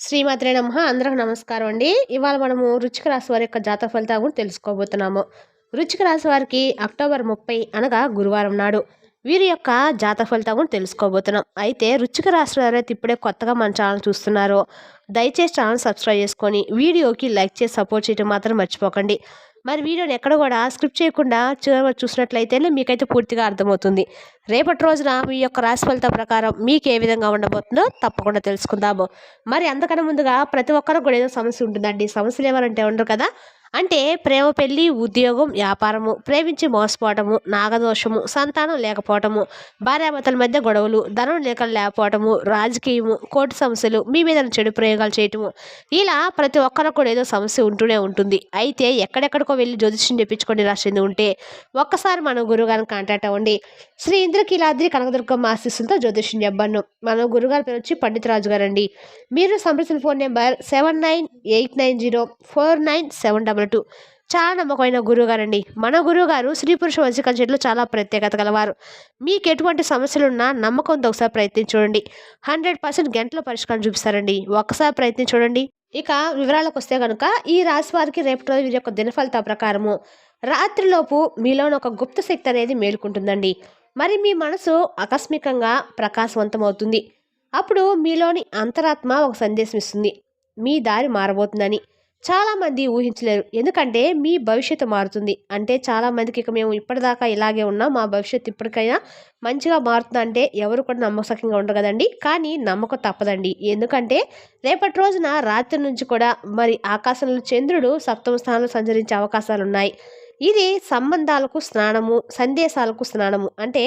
శ్రీమాత్రే నమః. అందరికి నమస్కారం అండి. ఇవాళ మనము వృశ్చిక రాశి వారి యొక్క జాతక ఫలితాలు కూడా తెలుసుకోబోతున్నాము. వృశ్చిక రాశి వారికి అక్టోబర్ 30 అనగా గురువారం నాడు వీరి యొక్క జాతక ఫలితాలు కూడా తెలుసుకోబోతున్నాం. అయితే వృశ్చిక రాశి వారైతే ఇప్పుడే కొత్తగా మన ఛానల్ చూస్తున్నారో దయచేసి ఛానల్ సబ్స్క్రైబ్ చేసుకొని వీడియోకి లైక్ చేసి సపోర్ట్ చేయడం మాత్రం మర్చిపోకండి. మరి వీడియోని ఎక్కడ కూడా స్క్రిప్ట్ చేయకుండా చివరి వరకు చూసినట్లయితేనే మీకైతే పూర్తిగా అర్థమవుతుంది. రేపటి రోజున మీ యొక్క రాశి ఫలితం ప్రకారం మీకు ఏ విధంగా ఉండబోతుందో తప్పకుండా తెలుసుకుందాము. మరి అంతకన్నా ముందుగా ప్రతి ఒక్కరికి కూడా ఏదో సమస్య ఉంటుందండి. సమస్యలు ఎవరంటే ఉండరు కదా. అంటే ప్రేమ, పెళ్లి, ఉద్యోగం, వ్యాపారము, ప్రేమించి మోసపోవటము, నాగదోషము, సంతానం లేకపోవటము, భార్యాభర్తల మధ్య గొడవలు, ధనం లేకపోవటము, రాజకీయము, కోర్టు సమస్యలు, మీ మీద చెడు ప్రయోగాలు చేయటము, ఇలా ప్రతి ఒక్కరికి కూడా ఏదో సమస్య ఉంటూనే ఉంటుంది. అయితే ఎక్కడెక్కడికో వెళ్ళి జ్యోతిష్యం చెప్పించుకొని రాసింది ఉంటే ఒక్కసారి మన గురుగారిని కాంటాక్ట్ అవ్వండి. శ్రీ ఇంద్రకీలాద్రి కనకదుర్గమ్మ ఆశీస్సులతో జ్యోతిష్యం చెప్పాను. మన గురుగారి పేరు వచ్చి పండితరాజు గారు అండి. మీరు సంప్రదించిన ఫోన్ నెంబర్ 7989049722. చాలా నమ్మకమైన గురువుగారండి. మన గురువుగారు స్త్రీ పురుష వశీకరణ చేయడంలో చాలా ప్రత్యేకత గలవారు. మీకు ఎటువంటి సమస్యలున్నా నమ్మకంతో ఒకసారి ప్రయత్నించి చూడండి. 100% గంటలో పరిష్కారం చూపిస్తారండి. ఒక్కసారి ప్రయత్నించి చూడండి. ఇక వివరాలకు వస్తే కనుక ఈ రాశి వారికి రేపటి రోజు వీరి యొక్క దినఫలిత ప్రకారము రాత్రిలోపు మీలోని ఒక గుప్త శక్తి అనేది మేలుకుంటుందండి. మరి మీ మనసు ఆకస్మికంగా ప్రకాశవంతమవుతుంది. అప్పుడు మీలోని అంతరాత్మ ఒక సందేశం ఇస్తుంది. మీ దారి మారబోతుందని. చాలామంది ఊహించలేరు. ఎందుకంటే మీ భవిష్యత్తు మారుతుంది. అంటే చాలామందికి ఇక మేము ఇప్పటిదాకా ఇలాగే ఉన్నాం, మా భవిష్యత్తు ఇప్పటికైనా మంచిగా మారుతుందంటే ఎవరు కూడా నమ్మసకంగా ఉండరు కదండి. కానీ నమ్మకం తప్పదండి. ఎందుకంటే రేపటి రోజున రాత్రి నుంచి కూడా మరి ఆకాశంలో చంద్రుడు సప్తమ స్థానంలో సంచరించే అవకాశాలు ఉన్నాయి. ఇది సంబంధాలకు స్నానము, సందేశాలకు స్నానము. అంటే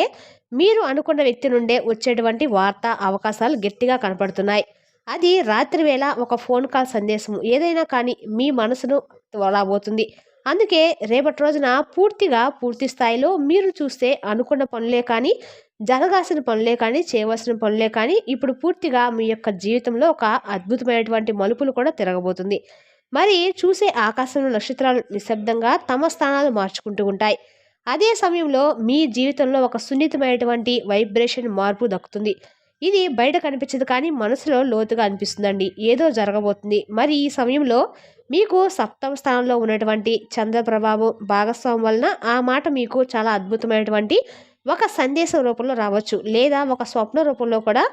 మీరు అనుకున్న వ్యక్తి నుండే వచ్చేటువంటి వార్త అవకాశాలు గట్టిగా కనపడుతున్నాయి. అది రాత్రి వేళ ఒక ఫోన్ కాల్ సందేశము ఏదైనా కానీ మీ మనసును రాబోతుంది. అందుకే రేపటి రోజున పూర్తి స్థాయిలో మీరు చూస్తే అనుకున్న పనులే కానీ, జరగాల్సిన పనులే కానీ, చేయవలసిన పనులే కానీ ఇప్పుడు పూర్తిగా మీ యొక్క జీవితంలో ఒక అద్భుతమైనటువంటి మలుపులు కూడా తిరగబోతుంది. మరి చూసే ఆకాశంలో నక్షత్రాలు నిశ్శబ్దంగా తమ స్థానాలు మార్చుకుంటూ ఉంటాయి. అదే సమయంలో మీ జీవితంలో ఒక సున్నితమైనటువంటి వైబ్రేషన్ మార్పు దక్కుతుంది. ఇది బయట కనిపించదు కానీ మనసులో లోతుగా అనిపిస్తుందండి. ఏదో జరగబోతుంది. మరి ఈ సమయంలో మీకు సప్తమ స్థానంలో ఉన్నటువంటి చంద్ర ప్రభావం భాగస్వామ్యం వలన ఆ మాట మీకు చాలా అద్భుతమైనటువంటి ఒక సందేశం రూపంలో రావచ్చు, లేదా ఒక స్వప్న రూపంలో కూడా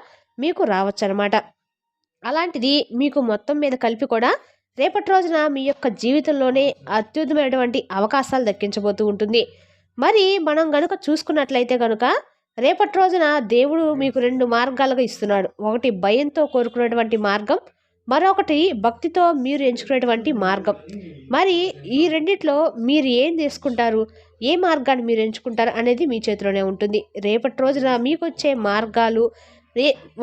మీకు రావచ్చు అనమాట. అలాంటిది మీకు మొత్తం మీద కలిపి కూడా రేపటి రోజున మీ యొక్క జీవితంలోనే అత్యుత్తమైనటువంటి అవకాశాలు దక్కించబోతూ ఉంటుంది. మరి మనం గనుక చూసుకున్నట్లయితే కనుక రేపటి రోజున దేవుడు మీకు 2 మార్గాలుగా ఇస్తున్నాడు. ఒకటి భయంతో కోరుకునేటువంటి మార్గం, మరొకటి భక్తితో మీరు ఎంచుకునేటువంటి మార్గం. మరి ఈ రెండిట్లో మీరు ఏం చేసుకుంటారు, ఏ మార్గాన్ని మీరు ఎంచుకుంటారు అనేది మీ చేతిలోనే ఉంటుంది. రేపటి రోజున మీకు వచ్చే మార్గాలు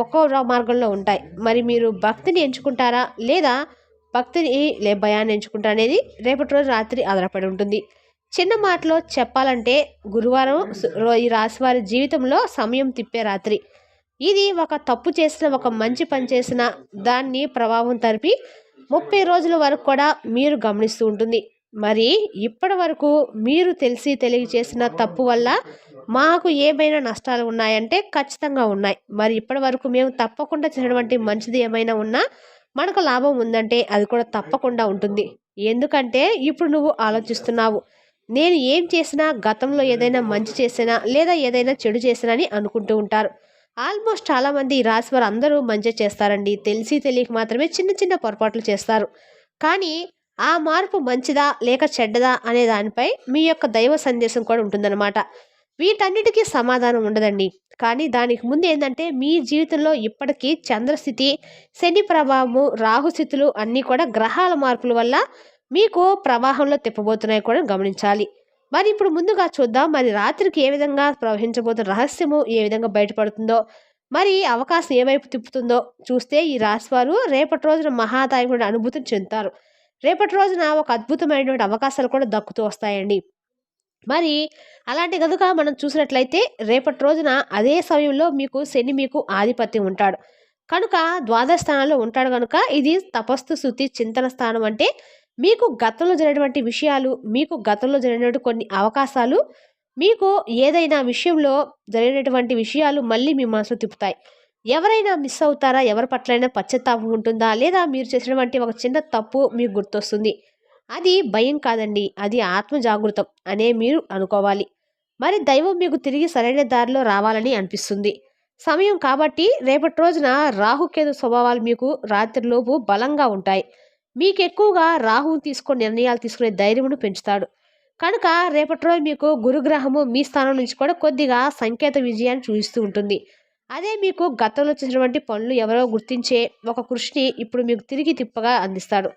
ఒక్కో మార్గంలో ఉంటాయి. మరి మీరు భక్తిని ఎంచుకుంటారా లేదా భయాన్ని ఎంచుకుంటారా అనేది రేపటి రోజు రాత్రి ఆధారపడి ఉంటుంది. చిన్న మాటలో చెప్పాలంటే గురువారం ఈ రాశి వారి జీవితంలో సమయం తిప్పే రాత్రి. ఇది ఒక తప్పు చేసిన, ఒక మంచి పని చేసిన దాన్ని ప్రభావం తరిపి 30 రోజుల వరకు కూడా మీరు గమనిస్తూ ఉంటుంది. మరి ఇప్పటి వరకు మీరు తెలియ చేసిన తప్పు వల్ల మాకు ఏమైనా నష్టాలు ఉన్నాయంటే ఖచ్చితంగా ఉన్నాయి. మరి ఇప్పటి వరకు మేము తప్పకుండా చేసినటువంటి మంచిది ఏమైనా ఉన్నా మనకు లాభం ఉందంటే అది కూడా తప్పకుండా ఉంటుంది. ఎందుకంటే ఇప్పుడు నువ్వు ఆలోచిస్తున్నావు, నేను ఏం చేసినా గతంలో ఏదైనా మంచి చేసినా లేదా ఏదైనా చెడు చేసినా అని అనుకుంటూ ఉంటారు. ఆల్మోస్ట్ చాలామంది ఈ రాశి వారు అందరూ మంచి చేస్తారండి. తెలియక మాత్రమే చిన్న చిన్న పొరపాట్లు చేస్తారు. కానీ ఆ మార్పు మంచిదా లేక చెడ్డదా అనే దానిపై మీ యొక్క దైవ సందేశం కూడా ఉంటుందన్నమాట. వీటన్నిటికీ సమాధానం ఉండదండి. కానీ దానికి ముందు ఏంటంటే మీ జీవితంలో ఇప్పటికీ చంద్రస్థితి, శని ప్రభావము, రాహుస్థితులు అన్నీ కూడా గ్రహాల మార్పుల వల్ల మీకు ప్రవాహంలో తిప్పబోతున్నాయి కూడా గమనించాలి. మరి ఇప్పుడు ముందుగా చూద్దాం, మరి రాత్రికి ఏ విధంగా ప్రవహించబోతున్న రహస్యము ఏ విధంగా బయటపడుతుందో, మరి అవకాశం ఏ వైపు తిప్పుతుందో చూస్తే ఈ రాశి వారు రేపటి రోజున మహాదాయకుడి అనుభూతిని చెందుతారు. రేపటి రోజున ఒక అద్భుతమైనటువంటి అవకాశాలు కూడా దక్కుతూ వస్తాయండి. మరి అలాంటి కనుక మనం చూసినట్లయితే రేపటి రోజున అదే సమయంలో శని మీకు ఆధిపత్యం ఉంటాడు కనుక ద్వాదశ స్థానంలో ఉంటాడు కనుక ఇది తపస్సు, శుద్ధి, చింతన స్థానం. అంటే మీకు గతంలో జరిగినటువంటి విషయాలు, మీకు గతంలో జరిగినటువంటి కొన్ని అవకాశాలు, మీకు ఏదైనా విషయంలో జరిగినటువంటి విషయాలు మళ్ళీ మీ మనసు తిప్పుతాయి. ఎవరైనా మిస్ అవుతారా? ఎవరి పట్లైనా పశ్చాత్తాపం ఉంటుందా? లేదా మీరు చేసినటువంటి ఒక చిన్న తప్పు మీకు గుర్తొస్తుంది. అది భయం కాదండి. అది ఆత్మ జాగృతం అనే మీరు అనుకోవాలి. మరి దైవం మీకు తిరిగి సరైన దారిలో రావాలని అనిపిస్తుంది. సమయం కాబట్టి రేపటి రోజున రాహుకేతు స్వభావాలు మీకు రాత్రిలోపు బలంగా ఉంటాయి. మీకెక్కువగా రాహువు తీసుకొని నిర్ణయాలు తీసుకునే ధైర్యమును పెంచుతాడు. కనుక రేపటి రోజు మీకు గురుగ్రహము మీ స్థానం నుంచి కూడా కొద్దిగా సంకేత విజయాన్ని చూపిస్తూ ఉంటుంది. అదే మీకు గతంలో చేసినటువంటి పనులు ఎవరో గుర్తించే ఒక కృషిని ఇప్పుడు మీకు తిరిగి తిప్పగా అందిస్తాడు.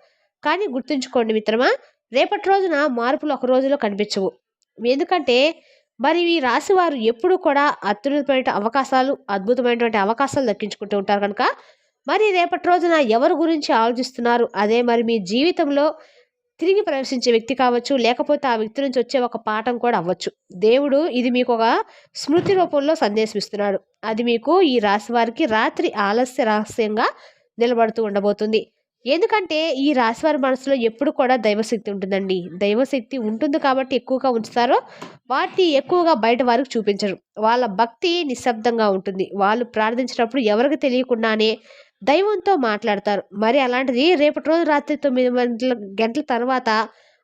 కానీ గుర్తుంచుకోండి మిత్రమా, రేపటి రోజున మార్పులు ఒక రోజులో కనిపించవు. ఎందుకంటే మరి ఈ రాశి వారు ఎప్పుడు కూడా అద్భుతమైనటువంటి అవకాశాలు దక్కించుకుంటూ ఉంటారు కనుక మరి రేపటి రోజున ఎవరి గురించి ఆలోచిస్తున్నారు, అదే మరి మీ జీవితంలో తిరిగి ప్రవేశించే వ్యక్తి కావచ్చు, లేకపోతే ఆ వ్యక్తి నుంచి వచ్చే ఒక పాఠం కూడా అవ్వచ్చు. దేవుడు ఇది మీకు ఒక స్మృతి రూపంలో సందేశం ఇస్తున్నాడు. అది మీకు ఈ రాశి వారికి రాత్రి ఆలస్య రహస్యంగా నిలబడుతూ ఉండబోతుంది. ఎందుకంటే ఈ రాశి వారి మనసులో ఎప్పుడు కూడా దైవశక్తి ఉంటుందండి. దైవశక్తి ఉంటుంది కాబట్టి ఎక్కువగా ఉంచుతారో వాటిని ఎక్కువగా బయట వారికి చూపించరు. వాళ్ళ భక్తి నిశ్శబ్దంగా ఉంటుంది. వాళ్ళు ప్రార్థించినప్పుడు ఎవరికి తెలియకుండానే దైవంతో మాట్లాడతారు. మరి అలాంటిది రేపటి రోజు రాత్రి 9 గంటల తర్వాత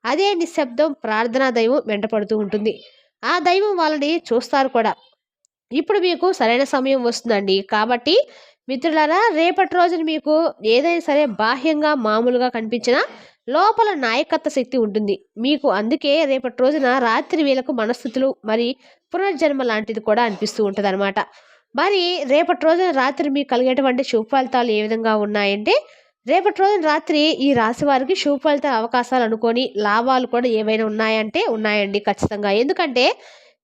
అదే నిశ్శబ్దం ప్రార్థనా దైవం వెంటపడుతూ ఉంటుంది. ఆ దైవం వాళ్ళని చూస్తారు కూడా. ఇప్పుడు మీకు సరైన సమయం వస్తుందండి. కాబట్టి మిత్రులారా, రేపటి రోజున మీకు ఏదైనా సరే బాహ్యంగా మామూలుగా కనిపించినా లోపల నాయకత్వ శక్తి ఉంటుంది మీకు. అందుకే రేపటి రోజున రాత్రి వేళకు మనస్థితులు మరి పునర్జన్మ లాంటిది కూడా అనిపిస్తూ ఉంటుంది. మరి రేపటి రోజున రాత్రి మీకు కలిగేటువంటి శుభ ఫలితాలు ఏ విధంగా ఉన్నాయంటే, రేపటి రోజున రాత్రి ఈ రాశి వారికి శుభ ఫలిత అవకాశాలు అనుకొని లాభాలు కూడా ఏవైనా ఉన్నాయంటే ఉన్నాయండి ఖచ్చితంగా. ఎందుకంటే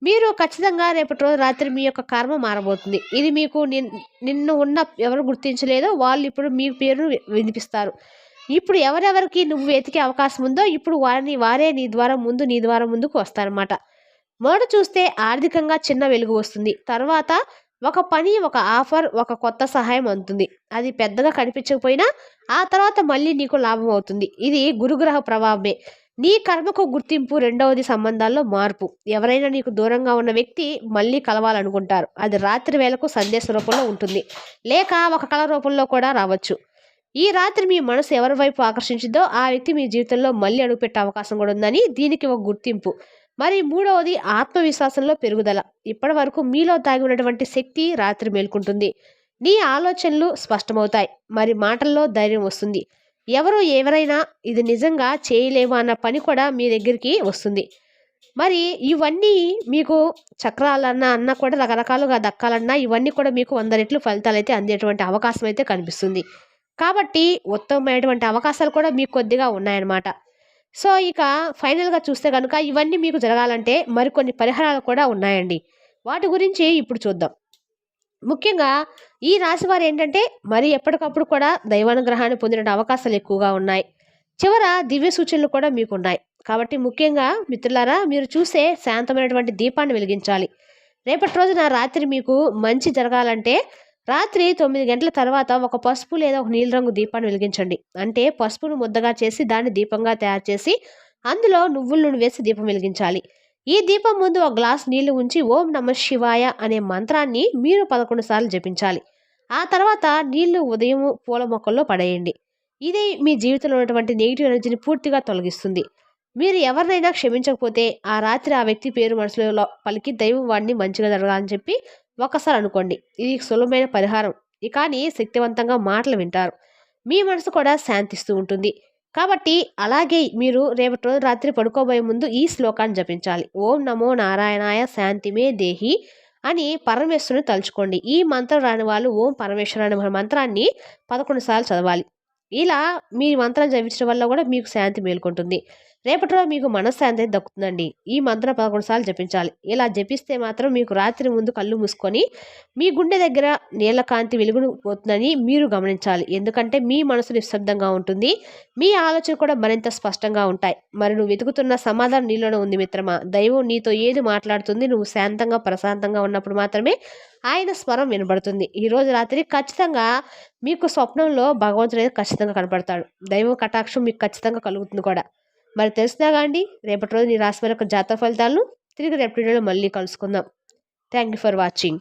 మీరు ఖచ్చితంగా రేపటి రోజు రాత్రి మీ యొక్క కర్మ మారబోతుంది. ఇది మీకు నిన్ను ఉన్న ఎవరు గుర్తించలేదో వాళ్ళు ఇప్పుడు మీ పేరు వినిపిస్తారు. ఇప్పుడు ఎవరెవరికి నువ్వు వెతికే అవకాశం ఉందో ఇప్పుడు వారే నీ ద్వారా ముందుకు వస్తారన్నమాట. మొదట చూస్తే ఆర్థికంగా చిన్న వెలుగు వస్తుంది. తర్వాత ఒక పని, ఒక ఆఫర్, ఒక కొత్త సహాయం అందుతుంది. అది పెద్దగా కనిపించకపోయినా ఆ తర్వాత మళ్ళీ నీకు లాభం అవుతుంది. ఇది గురుగ్రహ ప్రభావమే. నీ కర్మకు గుర్తింపు. రెండవది సంబంధాల్లో మార్పు. ఎవరైనా నీకు దూరంగా ఉన్న వ్యక్తి మళ్ళీ కలవాలనుకుంటారు. అది రాత్రి వేళకు సందేశ రూపంలో ఉంటుంది, లేక ఒక కళ రూపంలో కూడా రావచ్చు. ఈ రాత్రి మీ మనసు ఎవరి వైపు ఆకర్షించిందో ఆ వ్యక్తి మీ జీవితంలో మళ్ళీ అడుగుపెట్టే అవకాశం కూడా ఉందని దీనికి ఒక గుర్తింపు. మరి మూడవది ఆత్మవిశ్వాసంలో పెరుగుదల. ఇప్పటి వరకు మీలో దాగి ఉన్నటువంటి శక్తి రాత్రి మేల్కుంటుంది. నీ ఆలోచనలు స్పష్టమవుతాయి. మరి మాటల్లో ధైర్యం వస్తుంది. ఎవరైనా ఇది నిజంగా చేయలేము అన్న పని కూడా మీ దగ్గరికి వస్తుంది. మరి ఇవన్నీ మీకు చక్రాలన్నా కూడా రకరకాలుగా దక్కాలన్నా ఇవన్నీ కూడా మీకు 100 రెట్లు ఫలితాలు అయితే అందేటువంటి అవకాశం అయితే కనిపిస్తుంది. కాబట్టి ఉత్తమమైనటువంటి అవకాశాలు కూడా మీకు కొద్దిగా ఉన్నాయన్నమాట. సో ఇక ఫైనల్గా చూస్తే కనుక ఇవన్నీ మీకు జరగాలంటే మరికొన్ని పరిహారాలు కూడా ఉన్నాయండి. వాటి గురించి ఇప్పుడు చూద్దాం. ముఖ్యంగా ఈ రాశి వారు ఏంటంటే మరి ఎప్పటికప్పుడు కూడా దైవానుగ్రహాన్ని పొందిన అవకాశాలు ఎక్కువగా ఉన్నాయి. చివర దివ్య సూచనలు కూడా మీకు ఉన్నాయి. కాబట్టి ముఖ్యంగా మిత్రులారా, మీరు చూసే శాంతమైనటువంటి దీపాన్ని వెలిగించాలి. రేపటి రోజున రాత్రి మీకు మంచి జరగాలంటే రాత్రి 9 గంటల తర్వాత ఒక పసుపు లేదా ఒక నీలి రంగు దీపాన్ని వెలిగించండి. అంటే పసుపును ముద్దగా చేసి దాన్ని దీపంగా తయారు చేసి అందులో నువ్వుల నూనె వేసి దీపం వెలిగించాలి. ఈ దీపం ముందు ఒక గ్లాస్ నీళ్లు ఉంచి ఓం నమ శివాయ అనే మంత్రాన్ని మీరు 11 సార్లు జపించాలి. ఆ తర్వాత నీళ్లు ఉదయం పూల మొక్కల్లో పడేయండి. ఇది మీ జీవితంలో ఉన్నటువంటి నెగిటివ్ ఎనర్జీని పూర్తిగా తొలగిస్తుంది. మీరు ఎవరినైనా క్షమించకపోతే ఆ రాత్రి ఆ వ్యక్తి పేరు మనసులో పలికి దైవం వాడిని మంచిగా జరగాలని చెప్పి ఒక్కసారి అనుకోండి. ఇది సులభమైన పరిహారం. కానీ శక్తివంతంగా మాటలు వింటారు. మీ మనసు కూడా శాంతిస్తూ ఉంటుంది. కాబట్టి అలాగే మీరు రేపటి రోజు రాత్రి పడుకోబోయే ముందు ఈ శ్లోకాన్ని జపించాలి. ఓం నమో నారాయణాయ శాంతిమే దేహి అని పరమేశ్వరుని తలుచుకోండి. ఈ మంత్రం రాని వాళ్ళు ఓం పరమేశ్వర అనే మంత్రాన్ని 11 సార్లు చదవాలి. ఇలా మీ మంత్రం జపించడం వల్ల కూడా మీకు శాంతి మేల్కొంటుంది. రేపటి రోజు మీకు మనశ్శాంతి దక్కుతుందండి. ఈ మంత్రం 11 సార్లు జపించాలి. ఇలా జపిస్తే మాత్రం మీకు రాత్రి ముందు కళ్ళు మూసుకొని మీ గుండె దగ్గర నీళ్ల కాంతి వెలుగును పోతుందని మీరు గమనించాలి. ఎందుకంటే మీ మనసు నిశ్శబ్దంగా ఉంటుంది. మీ ఆలోచన కూడా మరింత స్పష్టంగా ఉంటాయి. మరి నువ్వు వెతుకుతున్న సమాధానం నీలోనే ఉంది మిత్రమా. దైవం నీతో ఏది మాట్లాడుతుంది. నువ్వు శాంతంగా ప్రశాంతంగా ఉన్నప్పుడు మాత్రమే ఆయన స్వరం వినబడుతుంది. ఈరోజు రాత్రి ఖచ్చితంగా మీకు స్వప్నంలో భగవంతుడు అనేది ఖచ్చితంగా కనపడతాడు. దైవ కటాక్షం మీకు ఖచ్చితంగా కలుగుతుంది కూడా. మరి తెలిసినాగా అండి, రేపటి రోజు నీ రాశి వారి యొక్క జాతక ఫలితాలను తిరిగి రేపటి వీడియోలో మళ్ళీ కలుసుకుందాం. Thank you for watching.